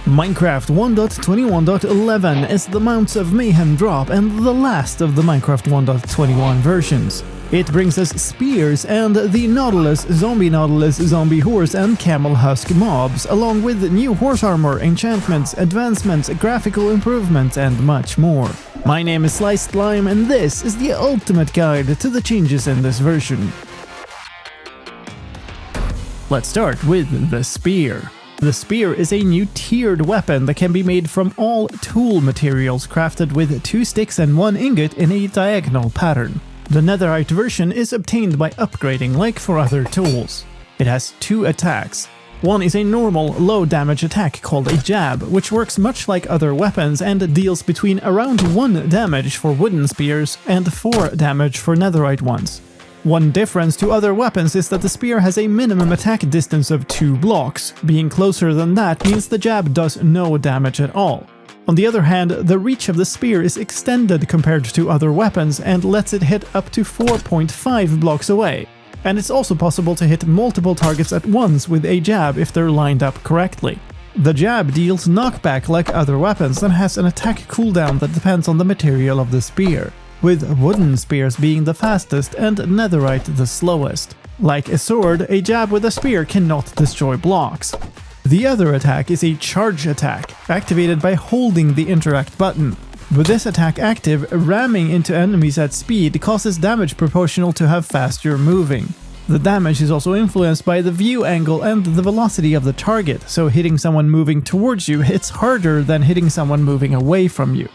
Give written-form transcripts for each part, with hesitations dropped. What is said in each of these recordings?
Minecraft 1.21.11 is the Mounts of Mayhem drop and the last of the Minecraft 1.21 versions. It brings us spears and the Nautilus, Zombie Nautilus, Zombie Horse and Camel Husk mobs, along with new horse armor, enchantments, advancements, graphical improvements and much more. My name is Sliced Lime and this is the ultimate guide to the changes in this version. Let's start with the spear. The spear is a new tiered weapon that can be made from all tool materials crafted with 2 sticks and 1 ingot in a diagonal pattern. The netherite version is obtained by upgrading like for other tools. It has 2 attacks. One is a normal low damage attack called a jab, which works much like other weapons and deals between around 1 damage for wooden spears and 4 damage for netherite ones. One difference to other weapons is that the spear has a minimum attack distance of 2 blocks. Being closer than that means the jab does no damage at all. On the other hand, the reach of the spear is extended compared to other weapons and lets it hit up to 4.5 blocks away. And it's also possible to hit multiple targets at once with a jab if they're lined up correctly. The jab deals knockback like other weapons and has an attack cooldown that depends on the material of the spear, with wooden spears being the fastest and netherite the slowest. Like a sword, a jab with a spear cannot destroy blocks. The other attack is a charge attack, activated by holding the interact button. With this attack active, ramming into enemies at speed causes damage proportional to how fast you're moving. The damage is also influenced by the view angle and the velocity of the target, so hitting someone moving towards you hits harder than hitting someone moving away from you.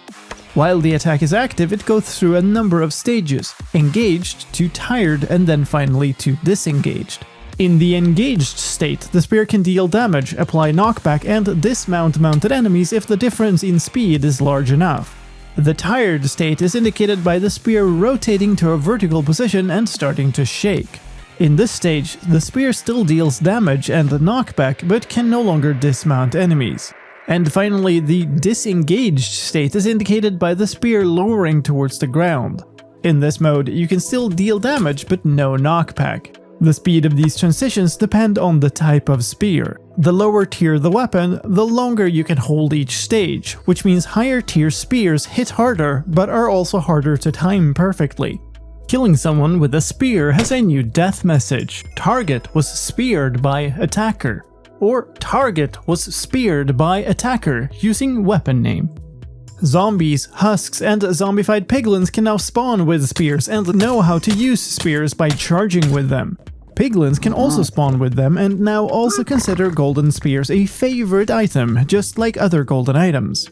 While the attack is active, it goes through a number of stages: engaged to tired and then finally to disengaged. In the engaged state, the spear can deal damage, apply knockback and dismount mounted enemies if the difference in speed is large enough. The tired state is indicated by the spear rotating to a vertical position and starting to shake. In this stage, the spear still deals damage and knockback but can no longer dismount enemies. And finally, the disengaged state is indicated by the spear lowering towards the ground. In this mode, you can still deal damage but no knockback. The speed of these transitions depend on the type of spear. The lower tier the weapon, the longer you can hold each stage, which means higher tier spears hit harder but are also harder to time perfectly. Killing someone with a spear has a new death message: target was speared by attacker, or target was speared by attacker using weapon name. Zombies, husks, and zombified piglins can now spawn with spears and know how to use spears by charging with them. Piglins can also spawn with them and now also consider golden spears a favorite item, just like other golden items.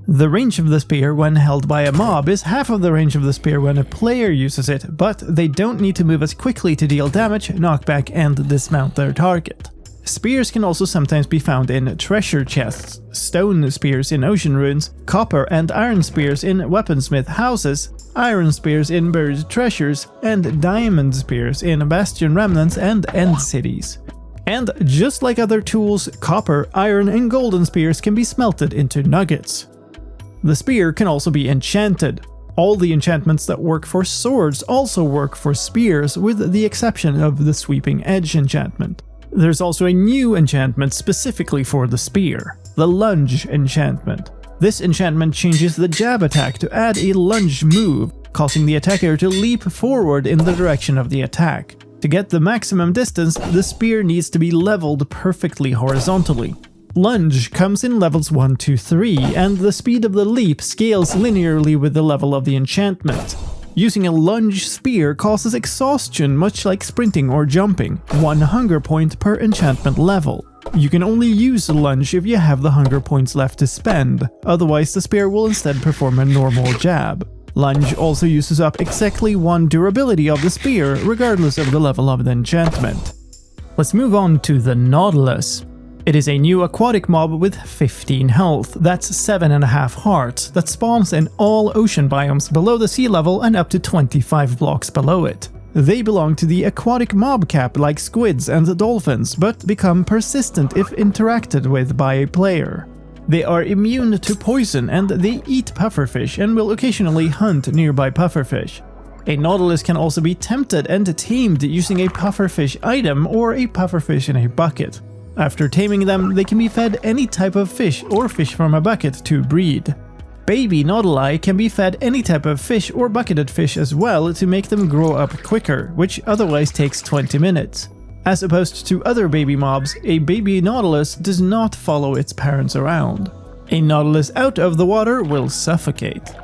The range of the spear when held by a mob is half of the range of the spear when a player uses it, but they don't need to move as quickly to deal damage, knockback, and dismount their target. Spears can also sometimes be found in treasure chests, stone spears in ocean ruins, copper and iron spears in weaponsmith houses, iron spears in buried treasures, and diamond spears in bastion remnants and end cities. And just like other tools, copper, iron and golden spears can be smelted into nuggets. The spear can also be enchanted. All the enchantments that work for swords also work for spears, with the exception of the Sweeping Edge enchantment. There's also a new enchantment specifically for the spear, the Lunge enchantment. This enchantment changes the jab attack to add a lunge move, causing the attacker to leap forward in the direction of the attack. To get the maximum distance, the spear needs to be leveled perfectly horizontally. Lunge comes in levels 1 to 3, and the speed of the leap scales linearly with the level of the enchantment. Using a lunge spear causes exhaustion much like sprinting or jumping, 1 hunger point per enchantment level. You can only use lunge if you have the hunger points left to spend, otherwise the spear will instead perform a normal jab. Lunge also uses up exactly 1 durability of the spear, regardless of the level of the enchantment. Let's move on to the Nautilus. It is a new aquatic mob with 15 health, that's 7.5 hearts, that spawns in all ocean biomes below the sea level and up to 25 blocks below it. They belong to the aquatic mob cap like squids and dolphins, but become persistent if interacted with by a player. They are immune to poison and they eat pufferfish and will occasionally hunt nearby pufferfish. A Nautilus can also be tempted and tamed using a pufferfish item or a pufferfish in a bucket. After taming them, they can be fed any type of fish or fish from a bucket to breed. Baby Nautili can be fed any type of fish or bucketed fish as well to make them grow up quicker, which otherwise takes 20 minutes. As opposed to other baby mobs, a baby Nautilus does not follow its parents around. A Nautilus out of the water will suffocate.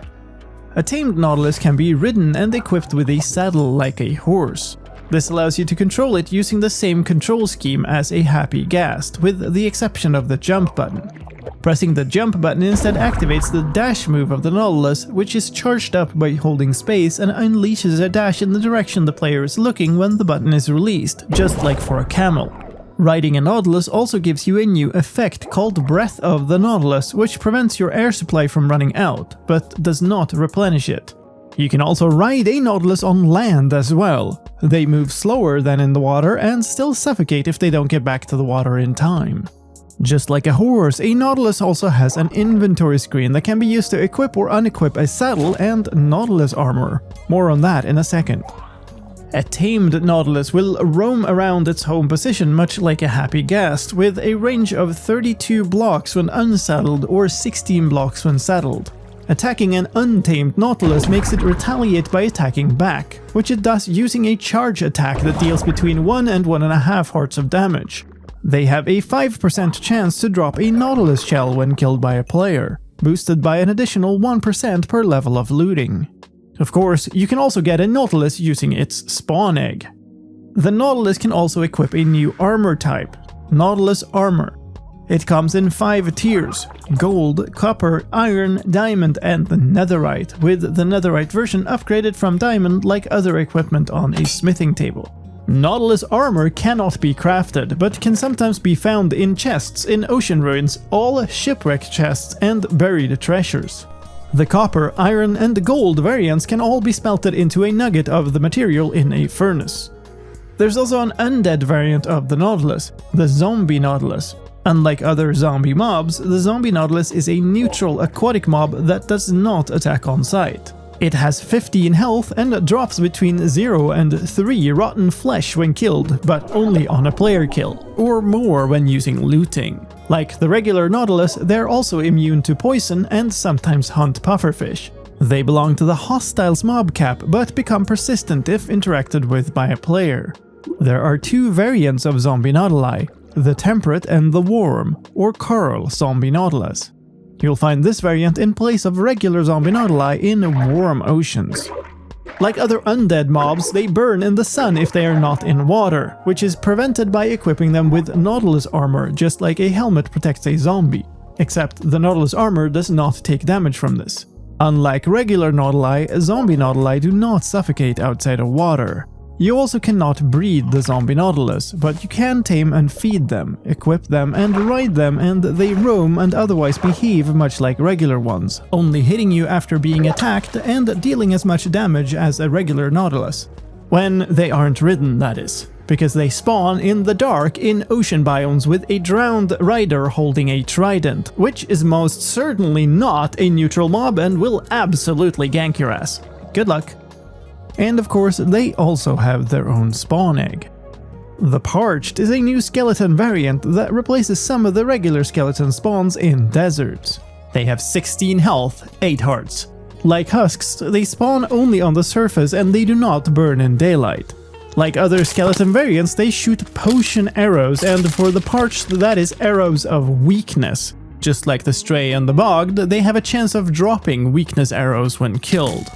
A tamed Nautilus can be ridden and equipped with a saddle like a horse. This allows you to control it using the same control scheme as a Happy Ghast, with the exception of the jump button. Pressing the jump button instead activates the dash move of the Nautilus, which is charged up by holding space and unleashes a dash in the direction the player is looking when the button is released, just like for a camel. Riding a Nautilus also gives you a new effect called Breath of the Nautilus, which prevents your air supply from running out, but does not replenish it. You can also ride a Nautilus on land as well. They move slower than in the water and still suffocate if they don't get back to the water in time. Just like a horse, a Nautilus also has an inventory screen that can be used to equip or unequip a saddle and Nautilus Armor. More on that in a second. A tamed Nautilus will roam around its home position much like a Happy Ghast, with a range of 32 blocks when unsaddled or 16 blocks when saddled. Attacking an untamed Nautilus makes it retaliate by attacking back, which it does using a charge attack that deals between 1 and 1.5 hearts of damage. They have a 5% chance to drop a Nautilus shell when killed by a player, boosted by an additional 1% per level of looting. Of course, you can also get a Nautilus using its spawn egg. The Nautilus can also equip a new armor type, Nautilus Armor. It comes in 5 tiers: gold, copper, iron, diamond, and netherite, with the netherite version upgraded from diamond like other equipment on a smithing table. Nautilus Armor cannot be crafted, but can sometimes be found in chests in ocean ruins, all shipwreck chests, and buried treasures. The copper, iron, and gold variants can all be smelted into a nugget of the material in a furnace. There's also an undead variant of the Nautilus, the Zombie Nautilus. Unlike other zombie mobs, the Zombie Nautilus is a neutral aquatic mob that does not attack on sight. It has 15 health and drops between 0 and 3 rotten flesh when killed, but only on a player kill, or more when using looting. Like the regular Nautilus, they're also immune to poison and sometimes hunt pufferfish. They belong to the Hostiles mob cap, but become persistent if interacted with by a player. There are 2 variants of Zombie Nautili, the Temperate and the Warm, or Coral Zombie Nautilus. You'll find this variant in place of regular Zombie Nautili in warm oceans. Like other undead mobs, they burn in the sun if they are not in water, which is prevented by equipping them with Nautilus Armor, just like a helmet protects a zombie. Except the Nautilus Armor does not take damage from this. Unlike regular Nautili, Zombie Nautili do not suffocate outside of water. You also cannot breed the Zombie Nautilus, but you can tame and feed them, equip them and ride them, and they roam and otherwise behave much like regular ones, only hitting you after being attacked and dealing as much damage as a regular Nautilus. When they aren't ridden, that is, because they spawn in the dark in ocean biomes with a drowned rider holding a trident, which is most certainly not a neutral mob and will absolutely gank your ass. Good luck. And of course, they also have their own spawn egg. The Parched is a new skeleton variant that replaces some of the regular skeleton spawns in deserts. They have 16 health, 8 hearts. Like husks, they spawn only on the surface and they do not burn in daylight. Like other skeleton variants, they shoot potion arrows, and for the Parched, that is arrows of weakness. Just like the Stray and the Bogged, they have a chance of dropping weakness arrows when killed.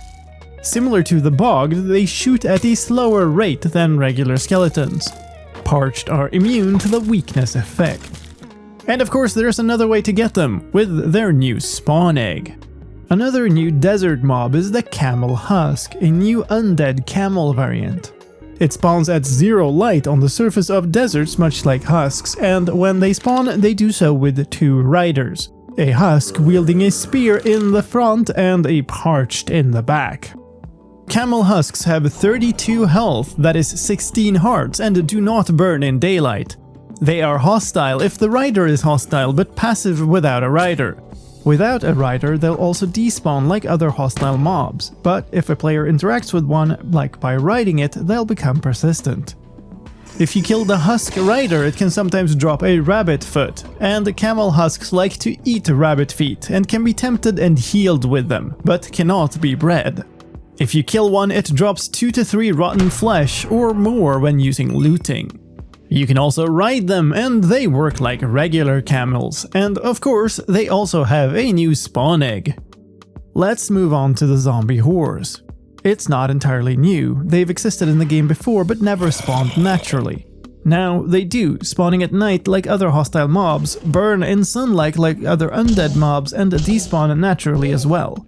Similar to the Bogged, they shoot at a slower rate than regular skeletons. Parched are immune to the weakness effect. And of course there's another way to get them, with their new spawn egg. Another new desert mob is the Camel Husk, a new undead camel variant. It spawns at 0 light on the surface of deserts much like husks, and when they spawn they do so with 2 riders. A husk wielding a spear in the front and a Parched in the back. Camel Husks have 32 health, that is 16 hearts, and do not burn in daylight. They are hostile if the rider is hostile, but passive without a rider. Without a rider, they'll also despawn like other hostile mobs, but if a player interacts with one, like by riding it, they'll become persistent. If you kill the Husk Rider, it can sometimes drop a rabbit foot, and the Camel Husks like to eat rabbit feet and can be tempted and healed with them, but cannot be bred. If you kill one, it drops 2 to 3 rotten flesh or more when using looting. You can also ride them, and they work like regular camels, and of course they also have a new spawn egg. Let's move on to the zombie horse. It's not entirely new, they've existed in the game before but never spawned naturally. Now they do, spawning at night like other hostile mobs, burn in sunlight like other undead mobs, and despawn naturally as well.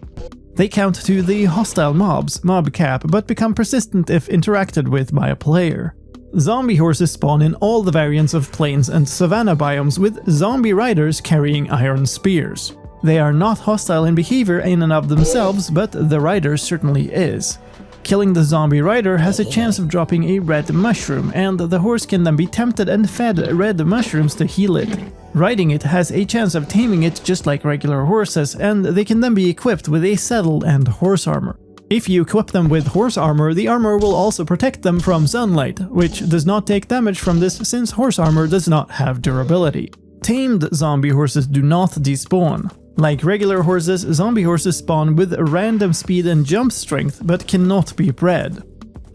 They count to the hostile mobs, mob cap, but become persistent if interacted with by a player. Zombie horses spawn in all the variants of plains and savanna biomes, with zombie riders carrying iron spears. They are not hostile in behavior in and of themselves, but the rider certainly is. Killing the zombie rider has a chance of dropping a red mushroom, and the horse can then be tempted and fed red mushrooms to heal it. Riding it has a chance of taming it just like regular horses, and they can then be equipped with a saddle and horse armor. If you equip them with horse armor, the armor will also protect them from sunlight, which does not take damage from this since horse armor does not have durability. Tamed zombie horses do not despawn. Like regular horses, zombie horses spawn with random speed and jump strength, but cannot be bred.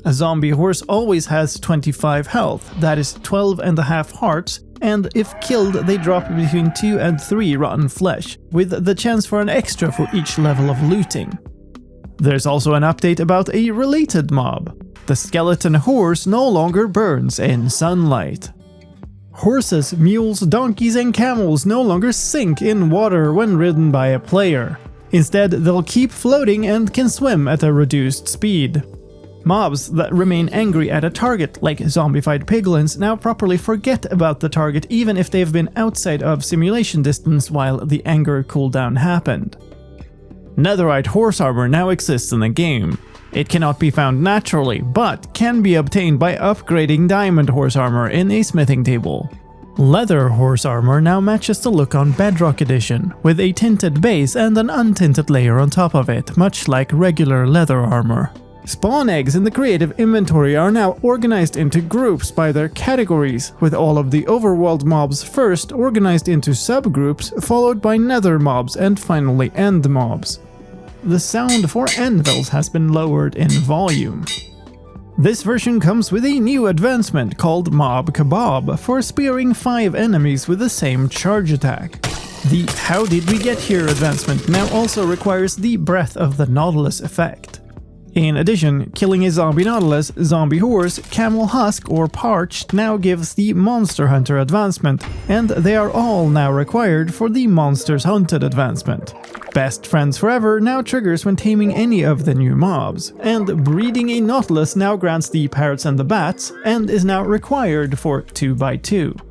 A zombie horse always has 25 health, that is 12.5 hearts, and if killed they drop between 2 and 3 rotten flesh, with the chance for an extra for each level of looting. There's also an update about a related mob. The skeleton horse no longer burns in sunlight. Horses, mules, donkeys, and camels no longer sink in water when ridden by a player. Instead, they'll keep floating and can swim at a reduced speed. Mobs that remain angry at a target, like zombified piglins, now properly forget about the target even if they've been outside of simulation distance while the anger cooldown happened. Netherite horse armor now exists in the game. It cannot be found naturally, but can be obtained by upgrading diamond horse armor in a smithing table. Leather horse armor now matches the look on Bedrock Edition, with a tinted base and an untinted layer on top of it, much like regular leather armor. Spawn eggs in the creative inventory are now organized into groups by their categories, with all of the overworld mobs first organized into subgroups, followed by nether mobs and finally end mobs. The sound for anvils has been lowered in volume. This version comes with a new advancement called Mob Kebab for spearing 5 enemies with the same charge attack. The How Did We Get Here advancement now also requires the Breath of the Nautilus effect. In addition, killing a Zombie Nautilus, Zombie Horse, Camel Husk or Parched now gives the Monster Hunter advancement, and they are all now required for the Monsters Hunted advancement. Best Friends Forever now triggers when taming any of the new mobs, and breeding a Nautilus now grants the Parrots and the Bats, and is now required for 2x2.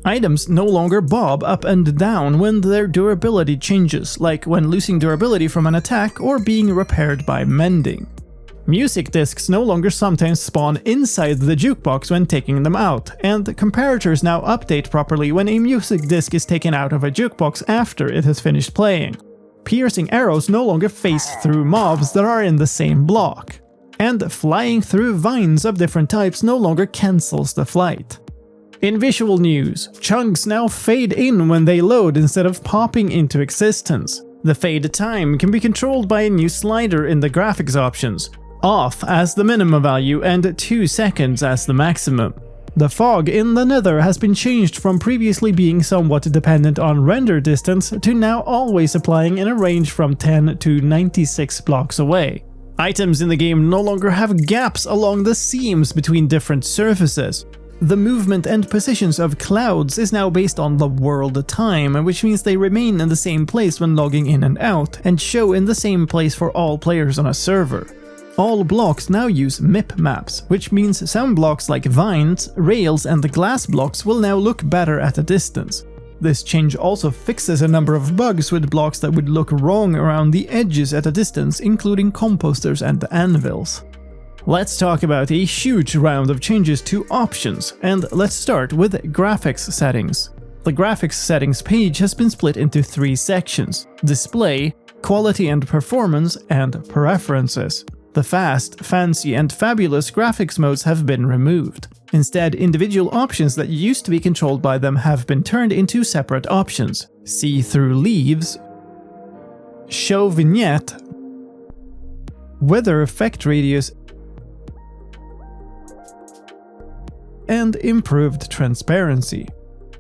Items no longer bob up and down when their durability changes, like when losing durability from an attack or being repaired by mending. Music discs no longer sometimes spawn inside the jukebox when taking them out, and comparators now update properly when a music disc is taken out of a jukebox after it has finished playing. Piercing arrows no longer face through mobs that are in the same block. And flying through vines of different types no longer cancels the flight. In visual news, chunks now fade in when they load instead of popping into existence. The fade time can be controlled by a new slider in the graphics options, off as the minimum value and 2 seconds as the maximum. The fog in the Nether has been changed from previously being somewhat dependent on render distance to now always applying in a range from 10 to 96 blocks away. Items in the game no longer have gaps along the seams between different surfaces. The movement and positions of clouds is now based on the world time, which means they remain in the same place when logging in and out, and show in the same place for all players on a server. All blocks now use MIP maps, which means some blocks like vines, rails, and the glass blocks will now look better at a distance. This change also fixes a number of bugs with blocks that would look wrong around the edges at a distance, including composters and anvils. Let's talk about a huge round of changes to options, and let's start with graphics settings. The graphics settings page has been split into 3 sections: Display, Quality and Performance, and Preferences. The Fast, Fancy, and Fabulous graphics modes have been removed. Instead, individual options that used to be controlled by them have been turned into separate options: see-through leaves, show vignette, weather effect radius, and improved transparency.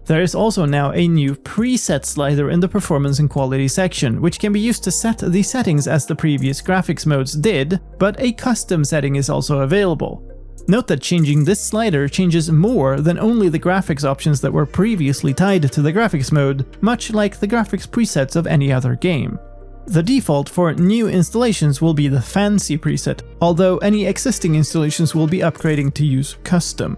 There is also now a new preset slider in the performance and quality section, which can be used to set the settings as the previous graphics modes did, but a custom setting is also available. Note that changing this slider changes more than only the graphics options that were previously tied to the graphics mode, much like the graphics presets of any other game. The default for new installations will be the Fancy preset, although any existing installations will be upgrading to use Custom.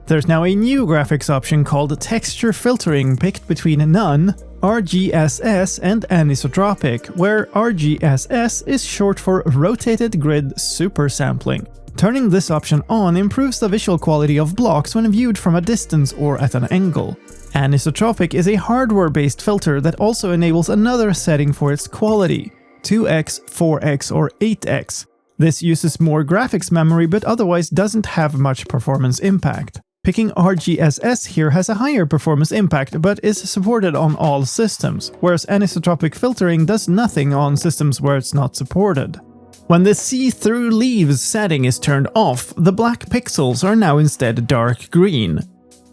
There's now a new graphics option called Texture Filtering, picked between None, RGSS, and Anisotropic, where RGSS is short for Rotated Grid Super Sampling. Turning this option on improves the visual quality of blocks when viewed from a distance or at an angle. Anisotropic is a hardware-based filter that also enables another setting for its quality: 2x, 4x, or 8x. This uses more graphics memory but otherwise doesn't have much performance impact. Picking RGSS here has a higher performance impact but is supported on all systems, whereas anisotropic filtering does nothing on systems where it's not supported. When the see-through leaves setting is turned off, the black pixels are now instead dark green.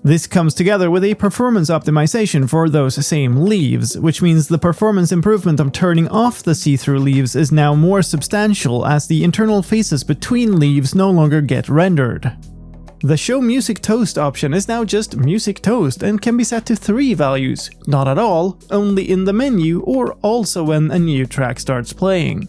This comes together with a performance optimization for those same leaves, which means the performance improvement of turning off the see-through leaves is now more substantial as the internal faces between leaves no longer get rendered. The Show Music Toast option is now just Music Toast and can be set to 3 values: not at all, only in the menu, or also when a new track starts playing.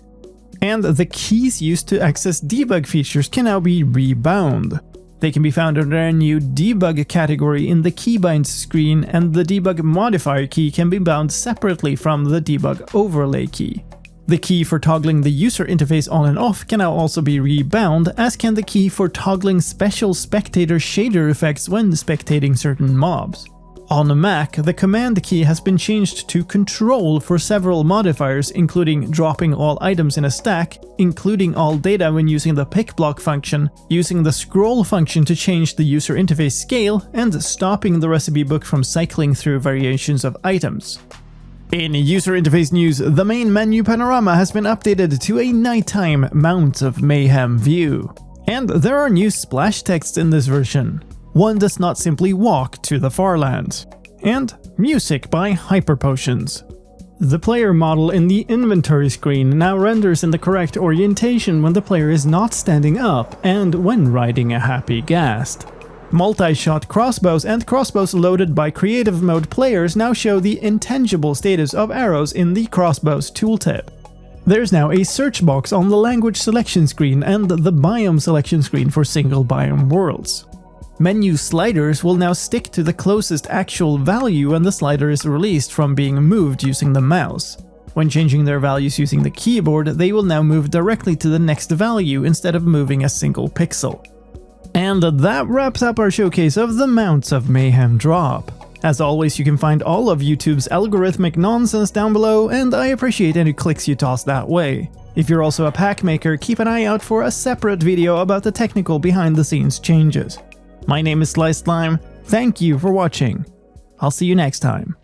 And the keys used to access debug features can now be rebound. They can be found under a new debug category in the keybinds screen, and the debug modifier key can be bound separately from the debug overlay key. The key for toggling the user interface on and off can now also be rebound, as can the key for toggling special spectator shader effects when spectating certain mobs. On Mac, the command key has been changed to Control for several modifiers, including dropping all items in a stack, including all data when using the pick block function, using the scroll function to change the user interface scale, and stopping the recipe book from cycling through variations of items. In user interface news, the main menu panorama has been updated to a nighttime Mount of Mayhem view. And there are new splash texts in this version. One does not simply walk to the Farlands. And music by Hyper Potions. The player model in the inventory screen now renders in the correct orientation when the player is not standing up and when riding a happy ghast. Multi-shot crossbows and crossbows loaded by creative mode players now show the intangible status of arrows in the crossbows tooltip. There's now a search box on the language selection screen and the biome selection screen for single biome worlds. Menu sliders will now stick to the closest actual value when the slider is released from being moved using the mouse. When changing their values using the keyboard, they will now move directly to the next value instead of moving a single pixel. And that wraps up our showcase of the Mounts of Mayhem drop. As always, you can find all of YouTube's algorithmic nonsense down below, and I appreciate any clicks you toss that way. If you're also a pack maker, keep an eye out for a separate video about the technical behind-the-scenes changes. My name is Sliced Slime, thank you for watching. I'll see you next time.